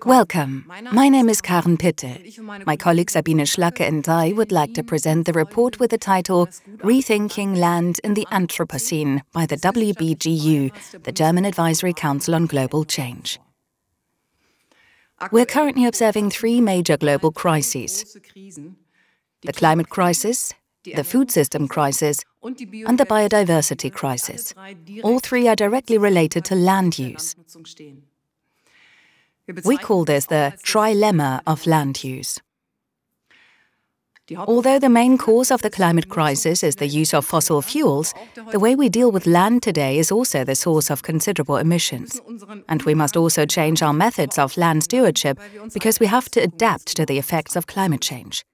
Welcome. My name is Karen Pitte. My colleague Sabine Schlacke and I would like to present the report with the title Rethinking Land in the Anthropocene by the WBGU, the German Advisory Council on Global Change. We're currently observing three major global crises: the climate crisis, the food system crisis, and the biodiversity crisis. All three are directly related to land use. We call this the trilemma of land use. Although the main cause of the climate crisis is the use of fossil fuels, the way we deal with land today is also the source of considerable emissions. And we must also change our methods of land stewardship because we have to adapt to the effects of climate change.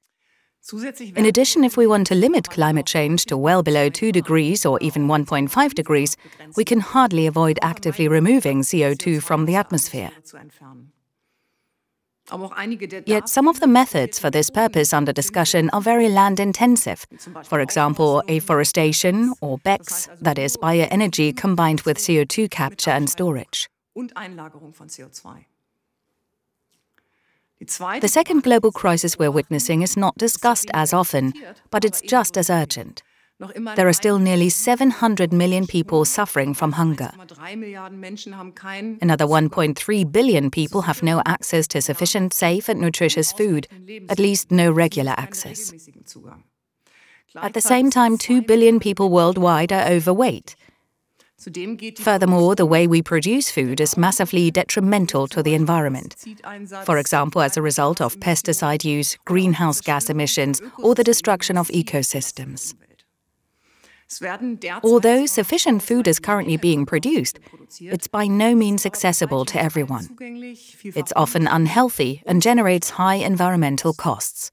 In addition, if we want to limit climate change to well below 2 degrees or even 1.5 degrees, we can hardly avoid actively removing CO2 from the atmosphere. Yet some of the methods for this purpose under discussion are very land-intensive. For example, afforestation or BECCS, that is, bioenergy combined with CO2 capture and storage. The second global crisis we're witnessing is not discussed as often, but it's just as urgent. There are still nearly 700 million people suffering from hunger. Another 1.3 billion people have no access to sufficient, safe and nutritious food, at least no regular access. At the same time, 2 billion people worldwide are overweight. Furthermore, the way we produce food is massively detrimental to the environment. For example, as a result of pesticide use, greenhouse gas emissions, or the destruction of ecosystems. Although sufficient food is currently being produced, it's by no means accessible to everyone. It's often unhealthy and generates high environmental costs.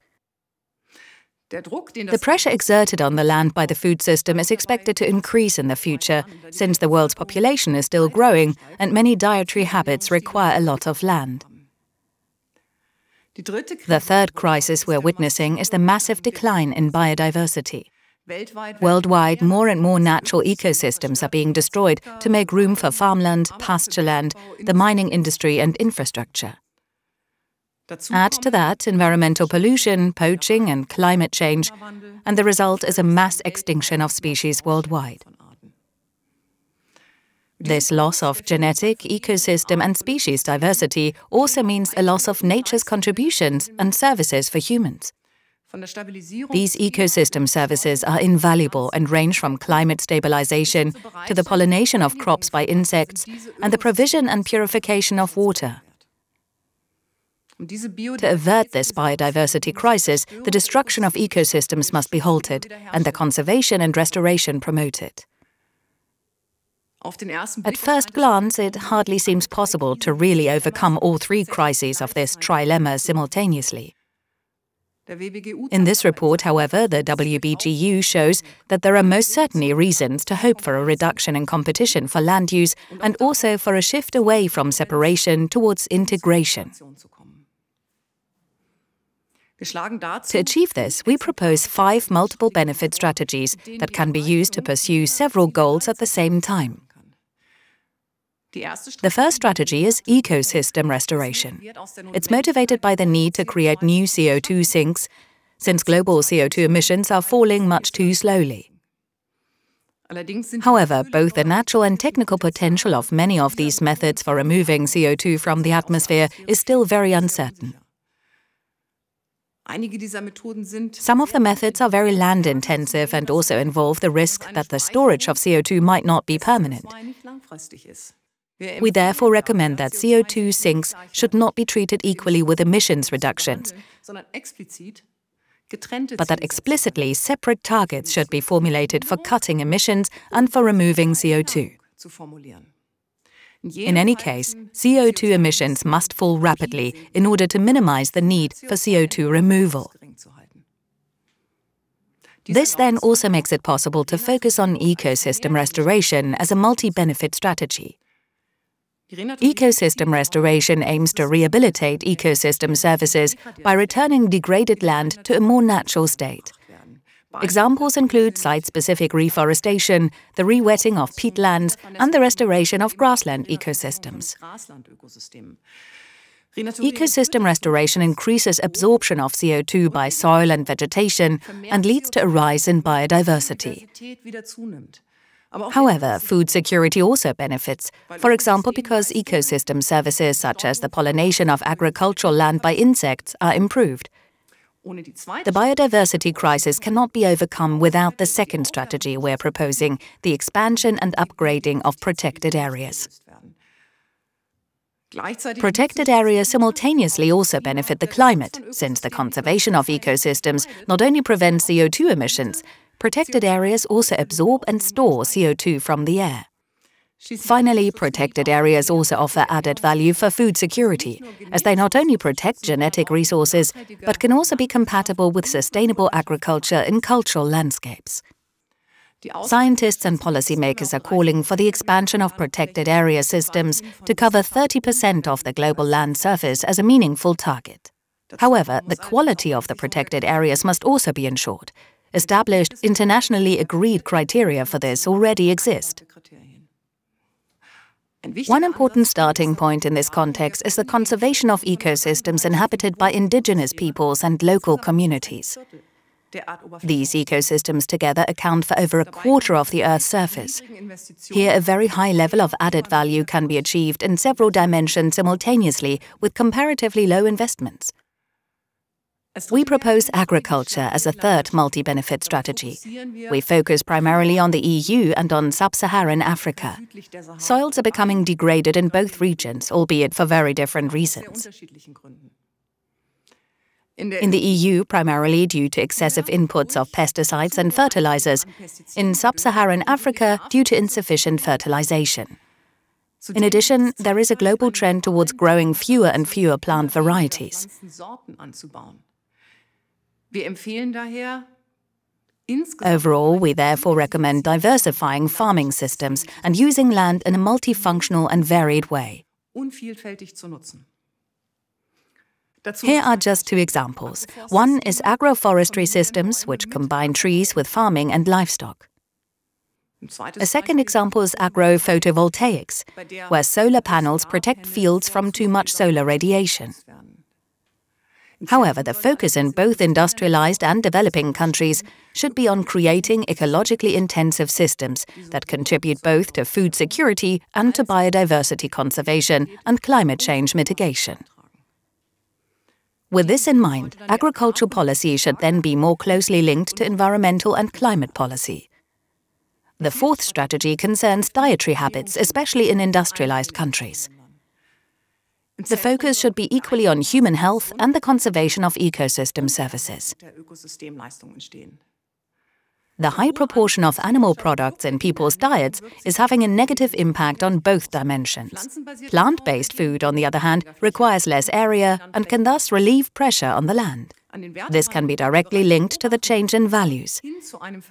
The pressure exerted on the land by the food system is expected to increase in the future, since the world's population is still growing and many dietary habits require a lot of land. The third crisis we're witnessing is the massive decline in biodiversity. Worldwide, more and more natural ecosystems are being destroyed to make room for farmland, pastureland, the mining industry and infrastructure. Add to that environmental pollution, poaching and climate change, and the result is a mass extinction of species worldwide. This loss of genetic, ecosystem and species diversity also means a loss of nature's contributions and services for humans. These ecosystem services are invaluable and range from climate stabilization to the pollination of crops by insects and the provision and purification of water. To avert this biodiversity crisis, the destruction of ecosystems must be halted and their conservation and restoration promoted. At first glance, it hardly seems possible to really overcome all three crises of this trilemma simultaneously. In this report, however, the WBGU shows that there are most certainly reasons to hope for a reduction in competition for land use and also for a shift away from separation towards integration. To achieve this, we propose 5 multiple benefit strategies that can be used to pursue several goals at the same time. The first strategy is ecosystem restoration. It's motivated by the need to create new CO2 sinks, since global CO2 emissions are falling much too slowly. However, both the natural and technical potential of many of these methods for removing CO2 from the atmosphere is still very uncertain. Some of the methods are very land-intensive and also involve the risk that the storage of CO2 might not be permanent. We therefore recommend that CO2 sinks should not be treated equally with emissions reductions, but that explicitly separate targets should be formulated for cutting emissions and for removing CO2. In any case, CO2 emissions must fall rapidly in order to minimize the need for CO2 removal. This then also makes it possible to focus on ecosystem restoration as a multi-benefit strategy. Ecosystem restoration aims to rehabilitate ecosystem services by returning degraded land to a more natural state. Examples include site-specific reforestation, the re-wetting of peatlands, and the restoration of grassland ecosystems. Ecosystem restoration increases absorption of CO2 by soil and vegetation and leads to a rise in biodiversity. However, food security also benefits, for example because ecosystem services such as the pollination of agricultural land by insects are improved. The biodiversity crisis cannot be overcome without the second strategy we're proposing, the expansion and upgrading of protected areas. Protected areas simultaneously also benefit the climate, since the conservation of ecosystems not only prevents CO2 emissions, protected areas also absorb and store CO2 from the air. Finally, protected areas also offer added value for food security, as they not only protect genetic resources, but can also be compatible with sustainable agriculture in cultural landscapes. Scientists and policymakers are calling for the expansion of protected area systems to cover 30% of the global land surface as a meaningful target. However, the quality of the protected areas must also be ensured. Established, internationally agreed criteria for this already exist. One important starting point in this context is the conservation of ecosystems inhabited by indigenous peoples and local communities. These ecosystems together account for over a quarter of the Earth's surface. Here, a very high level of added value can be achieved in several dimensions simultaneously with comparatively low investments. We propose agriculture as a third multi-benefit strategy. We focus primarily on the EU and on sub-Saharan Africa. Soils are becoming degraded in both regions, albeit for very different reasons. In the EU, primarily due to excessive inputs of pesticides and fertilizers. In sub-Saharan Africa, due to insufficient fertilization. In addition, there is a global trend towards growing fewer and fewer plant varieties. Overall, we therefore recommend diversifying farming systems and using land in a multifunctional and varied way. Here are just two examples. One is agroforestry systems, which combine trees with farming and livestock. A second example is agro-photovoltaics, where solar panels protect fields from too much solar radiation. However, the focus in both industrialized and developing countries should be on creating ecologically intensive systems that contribute both to food security and to biodiversity conservation and climate change mitigation. With this in mind, agricultural policy should then be more closely linked to environmental and climate policy. The fourth strategy concerns dietary habits, especially in industrialized countries. The focus should be equally on human health and the conservation of ecosystem services. The high proportion of animal products in people's diets is having a negative impact on both dimensions. Plant-based food, on the other hand, requires less area and can thus relieve pressure on the land. This can be directly linked to the change in values.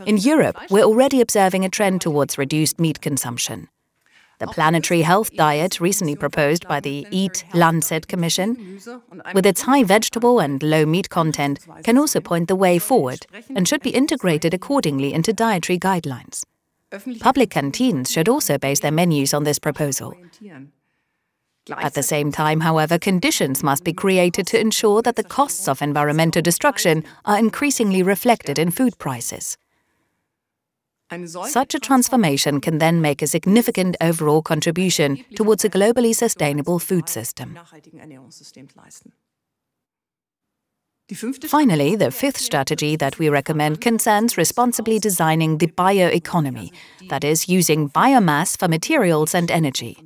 In Europe, we're already observing a trend towards reduced meat consumption. The Planetary Health Diet, recently proposed by the Eat Lancet Commission, with its high vegetable and low meat content, can also point the way forward and should be integrated accordingly into dietary guidelines. Public canteens should also base their menus on this proposal. At the same time, however, conditions must be created to ensure that the costs of environmental destruction are increasingly reflected in food prices. Such a transformation can then make a significant overall contribution towards a globally sustainable food system. Finally, the fifth strategy that we recommend concerns responsibly designing the bioeconomy, that is, using biomass for materials and energy.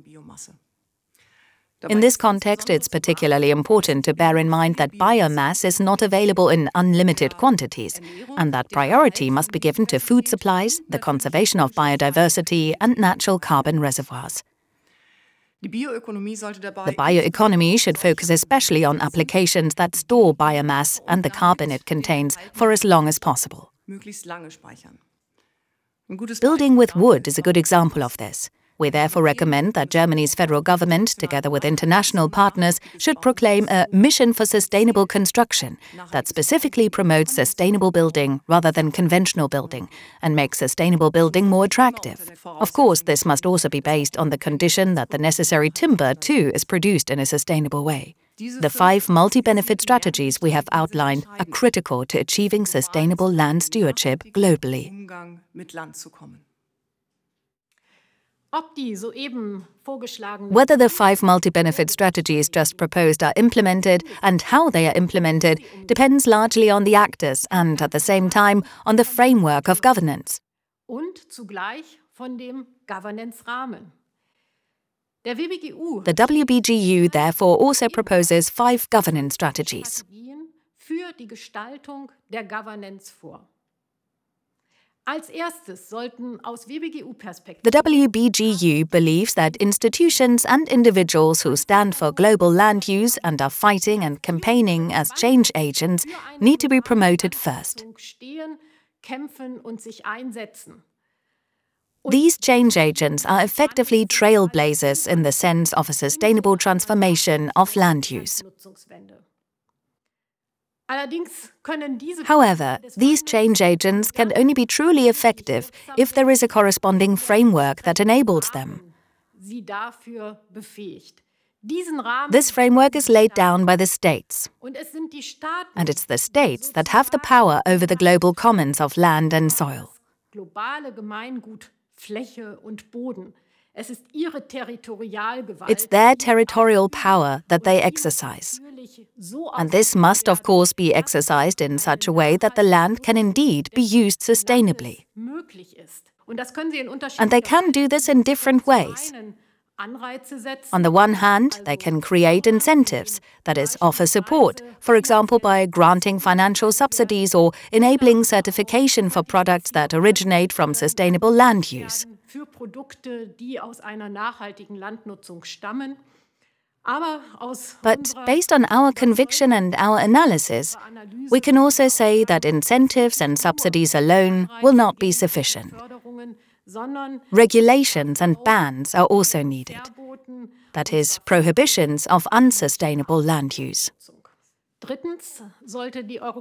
In this context, it's particularly important to bear in mind that biomass is not available in unlimited quantities, and that priority must be given to food supplies, the conservation of biodiversity, and natural carbon reservoirs. The bioeconomy should focus especially on applications that store biomass and the carbon it contains for as long as possible. Building with wood is a good example of this. We therefore recommend that Germany's federal government, together with international partners, should proclaim a mission for sustainable construction that specifically promotes sustainable building rather than conventional building and makes sustainable building more attractive. Of course, this must also be based on the condition that the necessary timber, too, is produced in a sustainable way. The 5 multi-benefit strategies we have outlined are critical to achieving sustainable land stewardship globally. Whether the 5 multi-benefit strategies just proposed are implemented and how they are implemented depends largely on the actors and, at the same time, on the framework of governance. The WBGU therefore also proposes 5 governance strategies. The WBGU believes that institutions and individuals who stand for global land use and are fighting and campaigning as change agents need to be promoted first. These change agents are effectively trailblazers in the sense of a sustainable transformation of land use. However, these change agents can only be truly effective if there is a corresponding framework that enables them. This framework is laid down by the states, and it's the states that have the power over the global commons of land and soil. It's their territorial power that they exercise. And this must, of course, be exercised in such a way that the land can indeed be used sustainably. And they can do this in different ways. On the one hand, they can create incentives, that is, offer support, for example by granting financial subsidies or enabling certification for products that originate from sustainable land use. But based on our conviction and our analysis, we can also say that incentives and subsidies alone will not be sufficient. Regulations and bans are also needed. That is, prohibitions of unsustainable land use.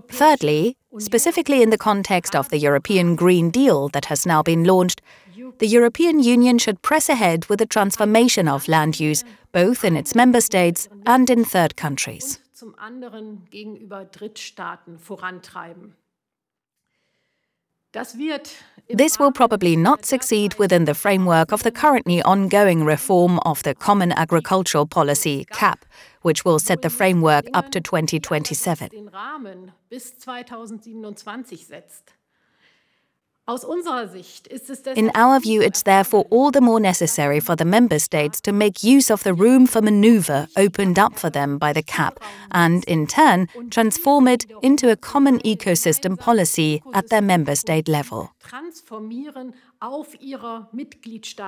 Thirdly, specifically in the context of the European Green Deal that has now been launched, the European Union should press ahead with the transformation of land use, both in its member states and in third countries. This will probably not succeed within the framework of the currently ongoing reform of the Common Agricultural Policy, CAP, which will set the framework up to 2027. In our view, it's therefore all the more necessary for the member states to make use of the room for maneuver opened up for them by the CAP and, in turn, transform it into a common ecosystem policy at their member state level.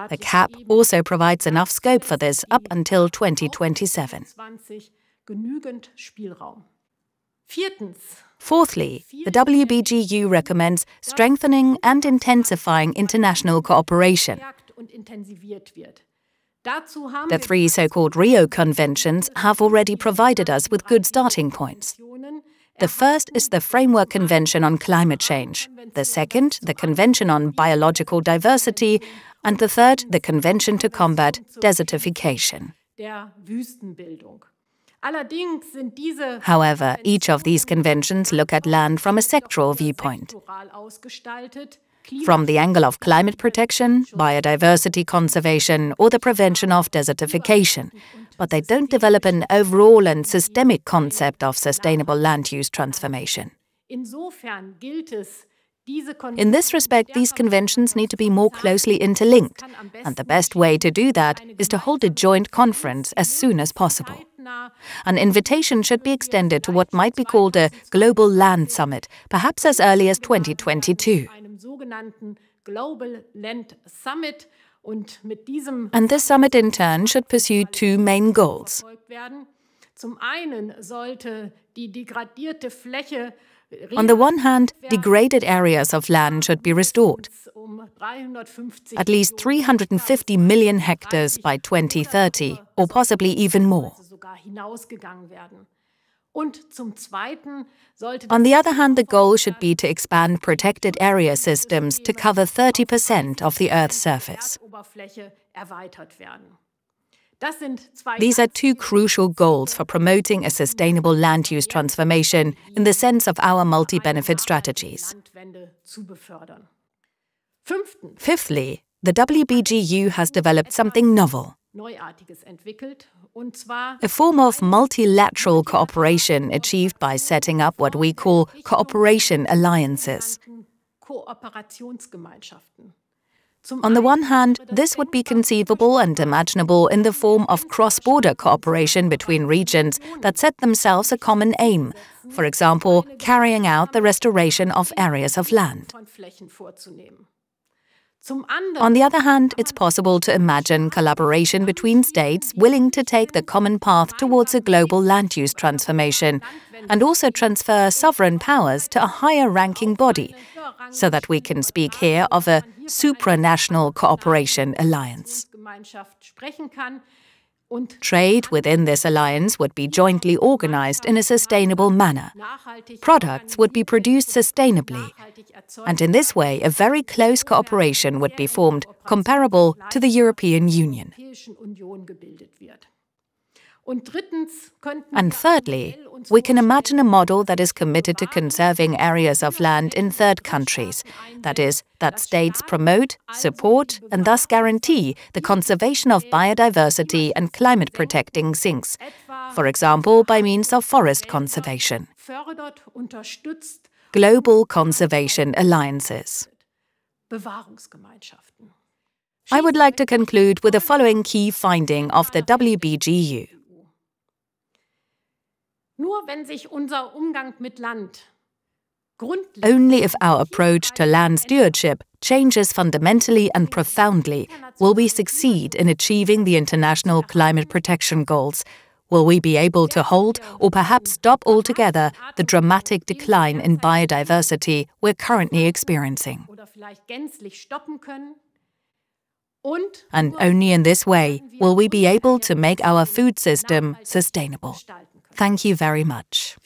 The CAP also provides enough scope for this up until 2027. Fourthly, the WBGU recommends strengthening and intensifying international cooperation. The 3 so-called Rio Conventions have already provided us with good starting points. The first is the Framework Convention on Climate Change, the second, the Convention on Biological Diversity, and the third, the Convention to Combat Desertification. However, each of these conventions look at land from a sectoral viewpoint. From the angle of climate protection, biodiversity conservation, or the prevention of desertification, but they don't develop an overall and systemic concept of sustainable land use transformation. In this respect, these conventions need to be more closely interlinked, and the best way to do that is to hold a joint conference as soon as possible. An invitation should be extended to what might be called a Global Land Summit, perhaps as early as 2022. And this summit in turn should pursue 2 main goals. On the one hand, degraded areas of land should be restored. At least 350 million hectares by 2030, or possibly even more. On the other hand, the goal should be to expand protected area systems to cover 30% of the Earth's surface. These are two crucial goals for promoting a sustainable land use transformation in the sense of our multi-benefit strategies. Fifthly, the WBGU has developed something novel. A form of multilateral cooperation achieved by setting up what we call cooperation alliances. On the one hand, this would be conceivable and imaginable in the form of cross-border cooperation between regions that set themselves a common aim, for example, carrying out the restoration of areas of land. On the other hand, it's possible to imagine collaboration between states willing to take the common path towards a global land use transformation and also transfer sovereign powers to a higher-ranking body, so that we can speak here of a supranational cooperation alliance. Trade within this alliance would be jointly organized in a sustainable manner. Products would be produced sustainably, and in this way a very close cooperation would be formed, comparable to the European Union. And thirdly, we can imagine a model that is committed to conserving areas of land in third countries. That is, that states promote, support, and thus guarantee the conservation of biodiversity and climate-protecting sinks, for example, by means of forest conservation. Global conservation alliances. I would like to conclude with the following key finding of the WBGU. Only if our approach to land stewardship changes fundamentally and profoundly will we succeed in achieving the international climate protection goals. Will we be able to hold or perhaps stop altogether the dramatic decline in biodiversity we're currently experiencing. And only in this way will we be able to make our food system sustainable. Thank you very much.